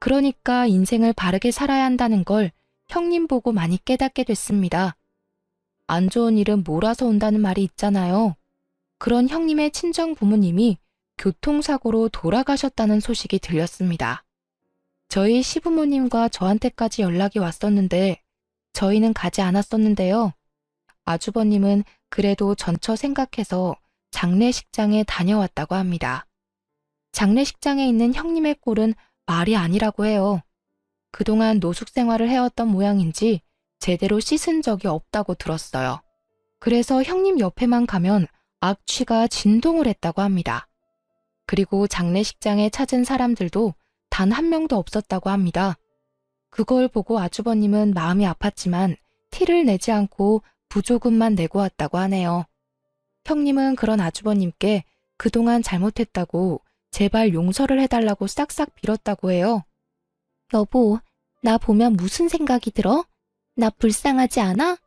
그러니까 인생을 바르게 살아야 한다는 걸 형님 보고 많이 깨닫게 됐습니다. 안 좋은 일은 몰아서 온다는 말이 있잖아요. 그런 형님의 친정 부모님이 교통사고로 돌아가셨다는 소식이 들렸습니다. 저희 시부모님과 저한테까지 연락이 왔었는데 저희는 가지 않았었는데요. 아주버님은 그래도 전처 생각해서 장례식장에 다녀왔다고 합니다. 장례식장에 있는 형님의 꼴은 말이 아니라고 해요. 그동안 노숙 생활을 해왔던 모양인지 제대로 씻은 적이 없다고 들었어요. 그래서 형님 옆에만 가면 악취가 진동을 했다고 합니다. 그리고 장례식장에 찾은 사람들도 단 한 명도 없었다고 합니다. 그걸 보고 아주버님은 마음이 아팠지만 티를 내지 않고 부조금만 내고 왔다고 하네요. 형님은 그런 아주버님께 그동안 잘못했다고 제발 용서를 해달라고 싹싹 빌었다고 해요. 여보, 나 보면 무슨 생각이 들어? 나 불쌍하지 않아?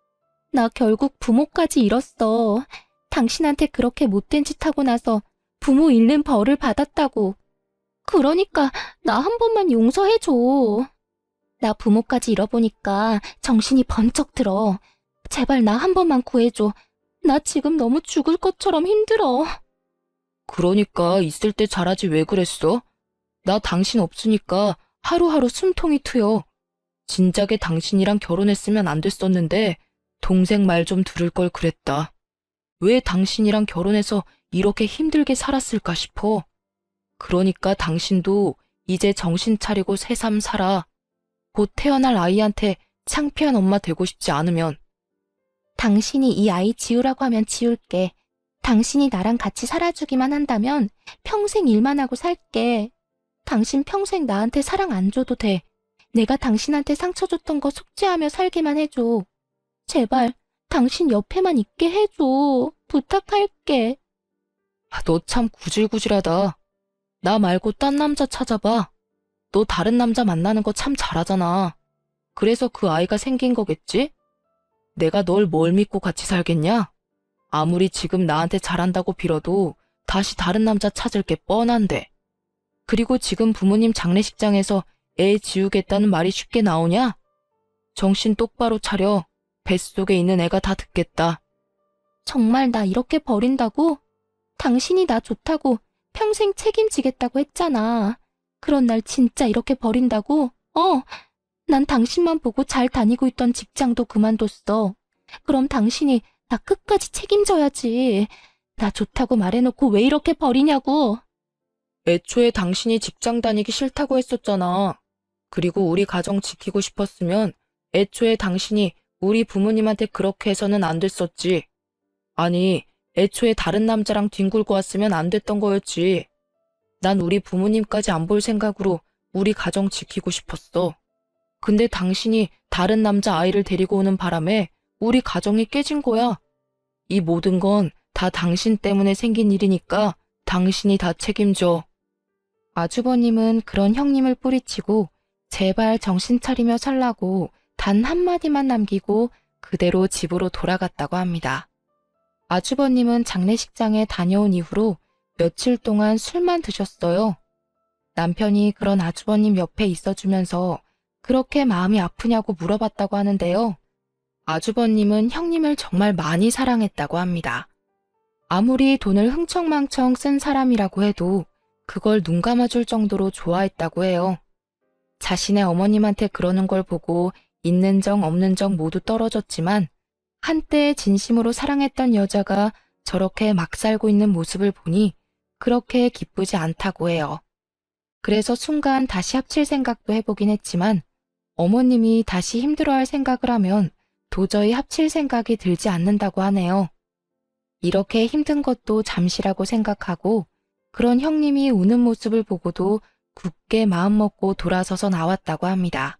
나 결국 부모까지 잃었어. 당신한테 그렇게 못된 짓 하고 나서 부모 잃는 벌을 받았다고. 그러니까 나 한 번만 용서해줘. 나 부모까지 잃어보니까 정신이 번쩍 들어. 제발 나 한 번만 구해줘. 나 지금 너무 죽을 것처럼 힘들어. 그러니까 있을 때 잘하지 왜 그랬어? 나 당신 없으니까 하루하루 숨통이 트여. 진작에 당신이랑 결혼했으면 안 됐었는데 동생 말 좀 들을 걸 그랬다. 왜 당신이랑 결혼해서 이렇게 힘들게 살았을까 싶어. 그러니까 당신도 이제 정신 차리고 새삼 살아. 곧 태어날 아이한테 창피한 엄마 되고 싶지 않으면. 당신이 이 아이 지우라고 하면 지울게. 당신이 나랑 같이 살아주기만 한다면 평생 일만 하고 살게. 당신 평생 나한테 사랑 안 줘도 돼. 내가 당신한테 상처 줬던 거 속죄하며 살게만 해줘. 제발 당신 옆에만 있게 해줘. 부탁할게. 너 참 구질구질하다. 나 말고 딴 남자 찾아봐. 너 다른 남자 만나는 거 참 잘하잖아. 그래서 그 아이가 생긴 거겠지? 내가 널 뭘 믿고 같이 살겠냐? 아무리 지금 나한테 잘한다고 빌어도 다시 다른 남자 찾을 게 뻔한데. 그리고 지금 부모님 장례식장에서 애 지우겠다는 말이 쉽게 나오냐? 정신 똑바로 차려. 뱃속에 있는 애가 다 듣겠다. 정말 나 이렇게 버린다고? 당신이 나 좋다고 평생 책임지겠다고 했잖아. 그런 날 진짜 이렇게 버린다고? 난 당신만 보고 잘 다니고 있던 직장도 그만뒀어. 그럼 당신이 나 끝까지 책임져야지. 나 좋다고 말해놓고 왜 이렇게 버리냐고. 애초에 당신이 직장 다니기 싫다고 했었잖아. 그리고 우리 가정 지키고 싶었으면 애초에 당신이 우리 부모님한테 그렇게 해서는 안 됐었지. 아니, 애초에 다른 남자랑 뒹굴고 왔으면 안 됐던 거였지. 난 우리 부모님까지 안 볼 생각으로 우리 가정 지키고 싶었어. 근데 당신이 다른 남자 아이를 데리고 오는 바람에 우리 가정이 깨진 거야. 이 모든 건 다 당신 때문에 생긴 일이니까 당신이 다 책임져. 아주버님은 그런 형님을 뿌리치고 제발 정신 차리며 살라고 단 한마디만 남기고 그대로 집으로 돌아갔다고 합니다. 아주버님은 장례식장에 다녀온 이후로 며칠 동안 술만 드셨어요. 남편이 그런 아주버님 옆에 있어주면서 그렇게 마음이 아프냐고 물어봤다고 하는데요. 아주버님은 형님을 정말 많이 사랑했다고 합니다. 아무리 돈을 흥청망청 쓴 사람이라고 해도 그걸 눈 감아줄 정도로 좋아했다고 해요. 자신의 어머님한테 그러는 걸 보고 있는 정 없는 정 모두 떨어졌지만 한때 진심으로 사랑했던 여자가 저렇게 막 살고 있는 모습을 보니 그렇게 기쁘지 않다고 해요. 그래서 순간 다시 합칠 생각도 해보긴 했지만 어머님이 다시 힘들어할 생각을 하면 도저히 합칠 생각이 들지 않는다고 하네요. 이렇게 힘든 것도 잠시라고 생각하고 그런 형님이 우는 모습을 보고도 굳게 마음먹고 돌아서서 나왔다고 합니다.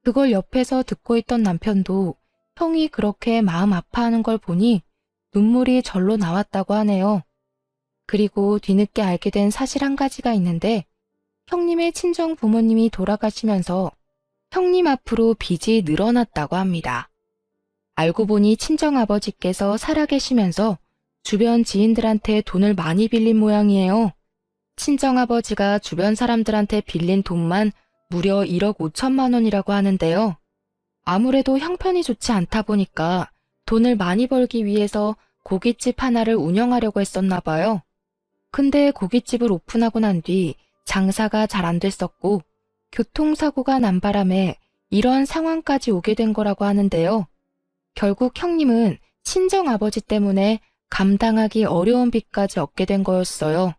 그걸 옆에서 듣고 있던 남편도 형이 그렇게 마음 아파하는 걸 보니 눈물이 절로 나왔다고 하네요. 그리고 뒤늦게 알게 된 사실 한 가지가 있는데 형님의 친정 부모님이 돌아가시면서 형님 앞으로 빚이 늘어났다고 합니다. 알고 보니 친정아버지께서 살아계시면서 주변 지인들한테 돈을 많이 빌린 모양이에요. 친정아버지가 주변 사람들한테 빌린 돈만 무려 1억 5천만 원이라고 하는데요. 아무래도 형편이 좋지 않다 보니까 돈을 많이 벌기 위해서 고깃집 하나를 운영하려고 했었나 봐요. 근데 고깃집을 오픈하고 난 뒤 장사가 잘 안 됐었고 교통사고가 난 바람에 이런 상황까지 오게 된 거라고 하는데요. 결국 형님은 친정아버지 때문에 감당하기 어려운 빚까지 얻게 된 거였어요.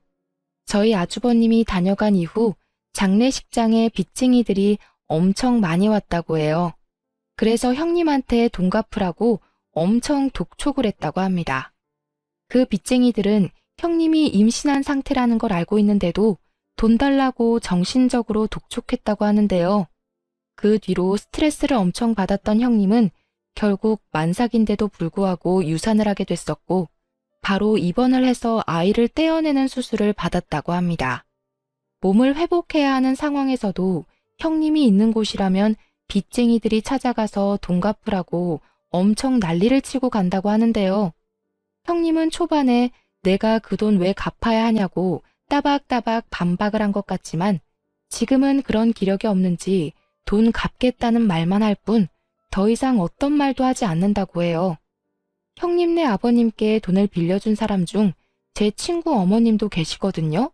저희 아주버님이 다녀간 이후 장례식장에 빚쟁이들이 엄청 많이 왔다고 해요. 그래서 형님한테 돈 갚으라고 엄청 독촉을 했다고 합니다. 그 빚쟁이들은 형님이 임신한 상태라는 걸 알고 있는데도 돈 달라고 정신적으로 독촉했다고 하는데요. 그 뒤로 스트레스를 엄청 받았던 형님은 결국 만삭인데도 불구하고 유산을 하게 됐었고 바로 입원을 해서 아이를 떼어내는 수술을 받았다고 합니다. 몸을 회복해야 하는 상황에서도 형님이 있는 곳이라면 빚쟁이들이 찾아가서 돈 갚으라고 엄청 난리를 치고 간다고 하는데요. 형님은 초반에 내가 그 돈 왜 갚아야 하냐고 따박따박 반박을 한 것 같지만 지금은 그런 기력이 없는지 돈 갚겠다는 말만 할 뿐 더 이상 어떤 말도 하지 않는다고 해요. 형님네 아버님께 돈을 빌려준 사람 중 제 친구 어머님도 계시거든요.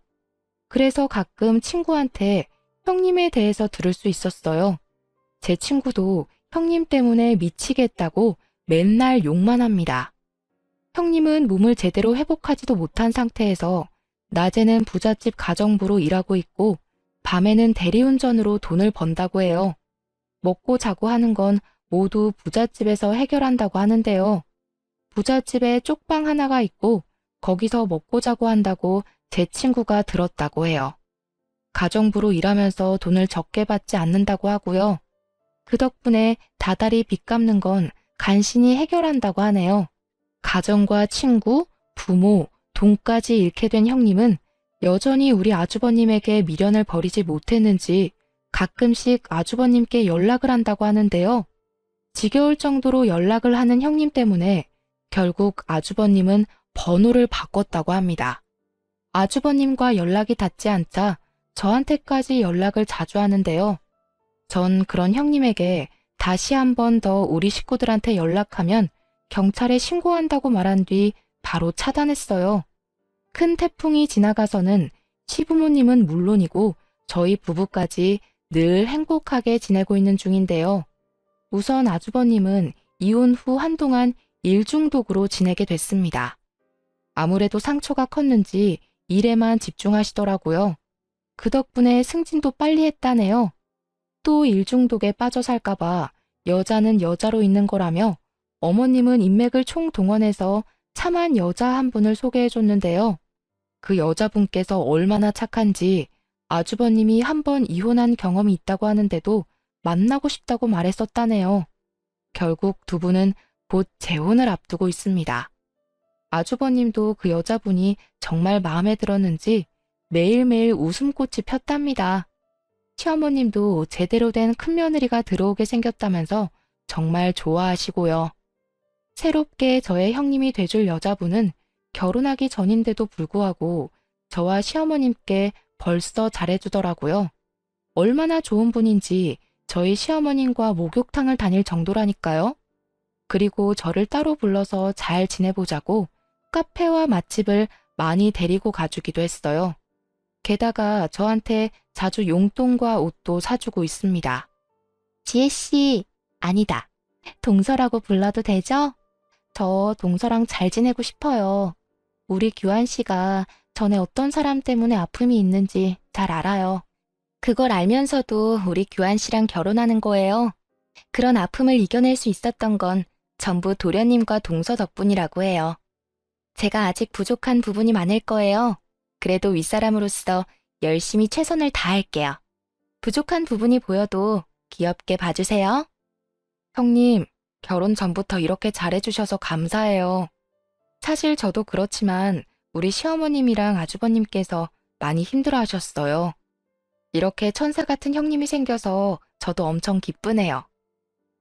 그래서 가끔 친구한테 형님에 대해서 들을 수 있었어요. 제 친구도 형님 때문에 미치겠다고 맨날 욕만 합니다. 형님은 몸을 제대로 회복하지도 못한 상태에서 낮에는 부잣집 가정부로 일하고 있고 밤에는 대리운전으로 돈을 번다고 해요. 먹고 자고 하는 건 모두 부잣집에서 해결한다고 하는데요. 부잣집에 쪽방 하나가 있고 거기서 먹고 자고 한다고 제 친구가 들었다고 해요. 가정부로 일하면서 돈을 적게 받지 않는다고 하고요. 그 덕분에 다달이 빚 갚는 건 간신히 해결한다고 하네요. 가정과 친구, 부모, 돈까지 잃게 된 형님은 여전히 우리 아주버님에게 미련을 버리지 못했는지 가끔씩 아주버님께 연락을 한다고 하는데요. 지겨울 정도로 연락을 하는 형님 때문에 결국 아주버님은 번호를 바꿨다고 합니다. 아주버님과 연락이 닿지 않자 저한테까지 연락을 자주 하는데요. 전 그런 형님에게 다시 한 번 더 우리 식구들한테 연락하면 경찰에 신고한다고 말한 뒤 바로 차단했어요. 큰 태풍이 지나가서는 시부모님은 물론이고 저희 부부까지 늘 행복하게 지내고 있는 중인데요. 우선 아주버님은 이혼 후 한동안 일 중독으로 지내게 됐습니다. 아무래도 상처가 컸는지 일에만 집중하시더라고요. 그 덕분에 승진도 빨리 했다네요. 또 일 중독에 빠져 살까봐 여자는 여자로 있는 거라며 어머님은 인맥을 총동원해서 참한 여자 한 분을 소개해줬는데요. 그 여자분께서 얼마나 착한지 아주버님이 한 번 이혼한 경험이 있다고 하는데도 만나고 싶다고 말했었다네요. 결국 두 분은 곧 재혼을 앞두고 있습니다. 아주버님도 그 여자분이 정말 마음에 들었는지 매일매일 웃음꽃이 폈답니다. 시어머님도 제대로 된 큰며느리가 들어오게 생겼다면서 정말 좋아하시고요. 새롭게 저의 형님이 돼줄 여자분은 결혼하기 전인데도 불구하고 저와 시어머님께 벌써 잘해주더라고요. 얼마나 좋은 분인지 저희 시어머님과 목욕탕을 다닐 정도라니까요. 그리고 저를 따로 불러서 잘 지내보자고 카페와 맛집을 많이 데리고 가주기도 했어요. 게다가 저한테 자주 용돈과 옷도 사주고 있습니다. 지혜씨, 아니다. 동서라고 불러도 되죠? 저 동서랑 잘 지내고 싶어요. 우리 규환씨가 전에 어떤 사람 때문에 아픔이 있는지 잘 알아요. 그걸 알면서도 우리 규환씨랑 결혼하는 거예요. 그런 아픔을 이겨낼 수 있었던 건 전부 도련님과 동서 덕분이라고 해요. 제가 아직 부족한 부분이 많을 거예요. 그래도 윗사람으로서 열심히 최선을 다할게요. 부족한 부분이 보여도 귀엽게 봐주세요. 형님, 결혼 전부터 이렇게 잘해주셔서 감사해요. 사실 저도 그렇지만 우리 시어머님이랑 아주버님께서 많이 힘들어하셨어요. 이렇게 천사 같은 형님이 생겨서 저도 엄청 기쁘네요.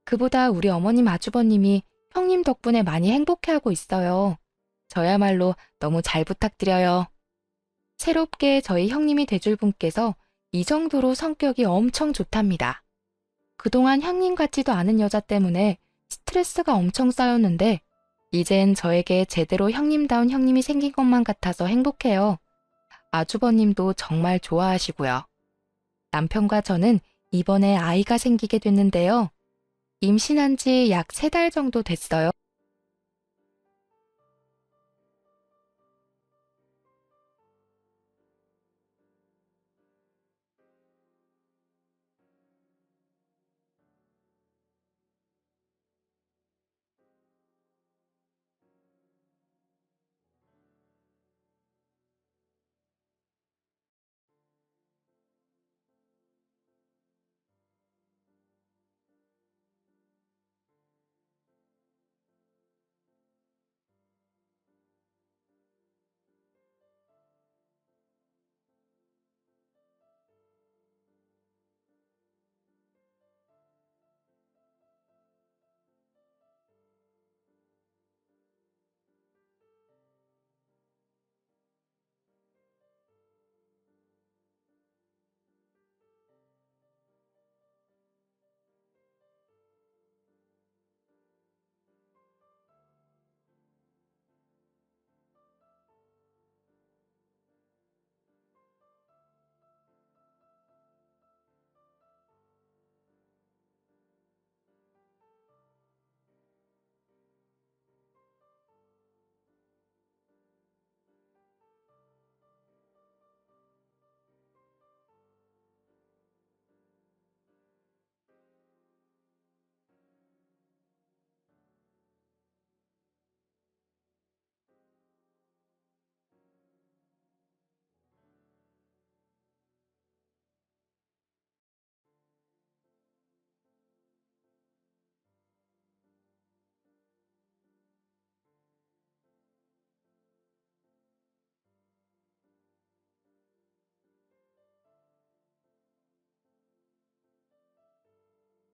그보다 우리 어머님 아주버님이 형님 덕분에 많이 행복해하고 있어요. 저야말로 너무 잘 부탁드려요. 새롭게 저희 형님이 돼줄 분께서 이 정도로 성격이 엄청 좋답니다. 그동안 형님 같지도 않은 여자 때문에 스트레스가 엄청 쌓였는데 이젠 저에게 제대로 형님다운 형님이 생긴 것만 같아서 행복해요. 아주버님도 정말 좋아하시고요. 남편과 저는 이번에 아이가 생기게 됐는데요. 임신한 지 약 3달 정도 됐어요.